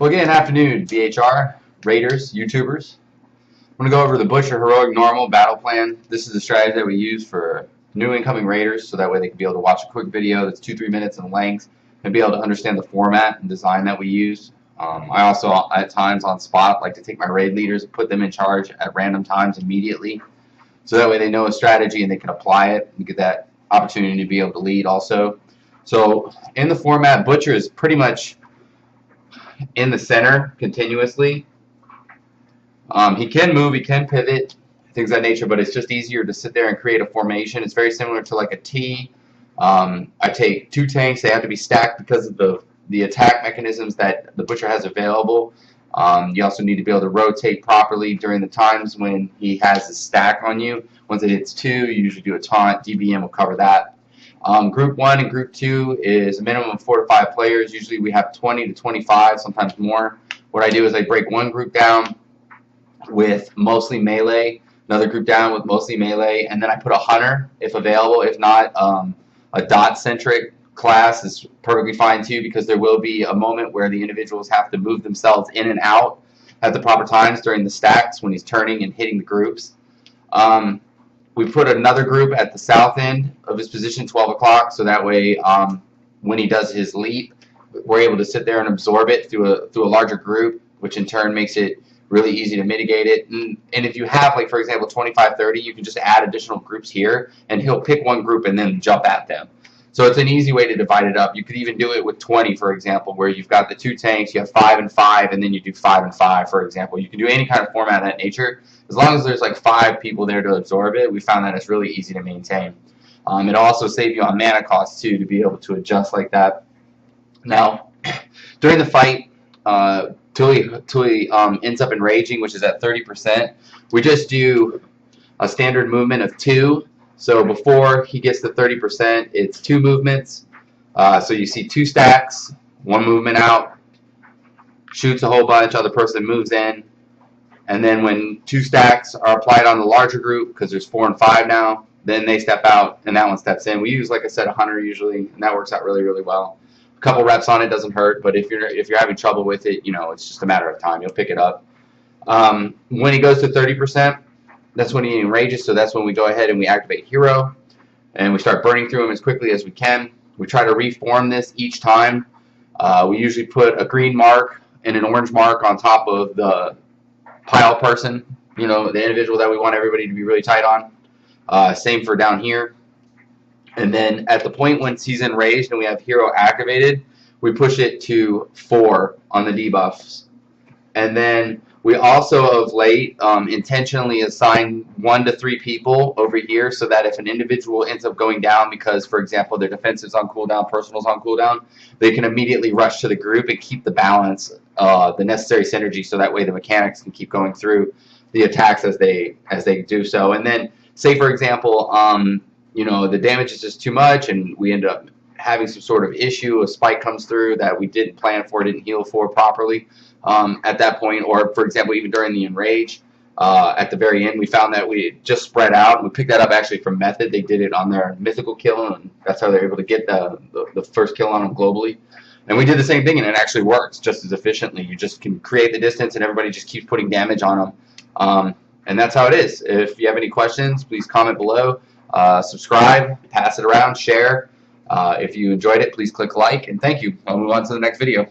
Well, again, afternoon, BHR, Raiders, YouTubers. I'm going to go over the Butcher Heroic Normal battle plan. This is the strategy that we use for new incoming Raiders, so that way they can be able to watch a quick video that's 2-3 minutes in length and be able to understand the format and design that we use. I also, at times on spot, like to take my raid leaders and put them in charge at random times immediately, so that way they know a strategy and they can apply it and get that opportunity to be able to lead also. So in the format, Butcher is pretty much in the center continuously. He can move, he can pivot, things of that nature, but it's just easier to sit there and create a formation. It's very similar to like a T. I take 2 tanks. They have to be stacked because of the attack mechanisms that the Butcher has available. You also need to be able to rotate properly during the times when he has a stack on you. Once it hits 2, you usually do a taunt. DBM will cover that. Group 1 and Group 2 is a minimum of 4 to 5 players. Usually we have 20 to 25, sometimes more. What I do is I break one group down with mostly melee, another group down with mostly melee, and then I put a hunter if available. If not, a dot-centric class is perfectly fine too, because there will be a moment where the individuals have to move themselves in and out at the proper times during the stacks when he's turning and hitting the groups. We put another group at the south end of his position, 12 o'clock, so that way when he does his leap, we're able to sit there and absorb it through a larger group, which in turn makes it really easy to mitigate it. And if you have, like, for example, 25, 30, you can just add additional groups here, and he'll pick one group and then jump at them. So it's an easy way to divide it up. You could even do it with 20, for example, where you've got the 2 tanks, you have 5 and 5, and then you do 5 and 5, for example. You can do any kind of format of that nature. As long as there's like 5 people there to absorb it, we found that it's really easy to maintain. It'll also save you on mana costs, too, to be able to adjust like that. Now, during the fight, till he ends up enraging, which is at 30%, we just do a standard movement of 2. So before he gets to 30%, it's 2 movements. So you see 2 stacks, 1 movement out, shoots a whole bunch, other person moves in, and then when 2 stacks are applied on the larger group, because there's 4 and 5 now, then they step out and that one steps in. We use, like I said, a hunter usually, and that works out really, really well. A couple reps on it doesn't hurt, but if you're having trouble with it, you know, it's just a matter of time. You'll pick it up. When he goes to 30%, that's when he enrages, so that's when we go ahead and we activate Hero, and we start burning through him as quickly as we can. We try to reform this each time. We usually put a green mark and an orange mark on top of the pile person, you know, the individual that we want everybody to be really tight on. Same for down here. And then at the point when he's enraged and we have Hero activated, we push it to 4 on the debuffs. And then we also, of late, intentionally assign 1 to 3 people over here, so that if an individual ends up going down because, for example, their defensive's on cooldown, personal's on cooldown, they can immediately rush to the group and keep the balance, the necessary synergy, so that way the mechanics can keep going through the attacks as they do so. And then, say for example, you know, the damage is just too much, and we end up having some sort of issue, a spike comes through that we didn't plan for, didn't heal for properly at that point, or for example even during the enrage at the very end, we found that we just spread out, and we picked that up actually from Method. They did it on their mythical kill, and that's how they're able to get the first kill on them globally. And we did the same thing, and it actually works just as efficiently. You just can create the distance and everybody just keeps putting damage on them, and that's how it is. If you have any questions, please comment below, subscribe, pass it around, share. If you enjoyed it, please click like, and thank you. I'll move on to the next video.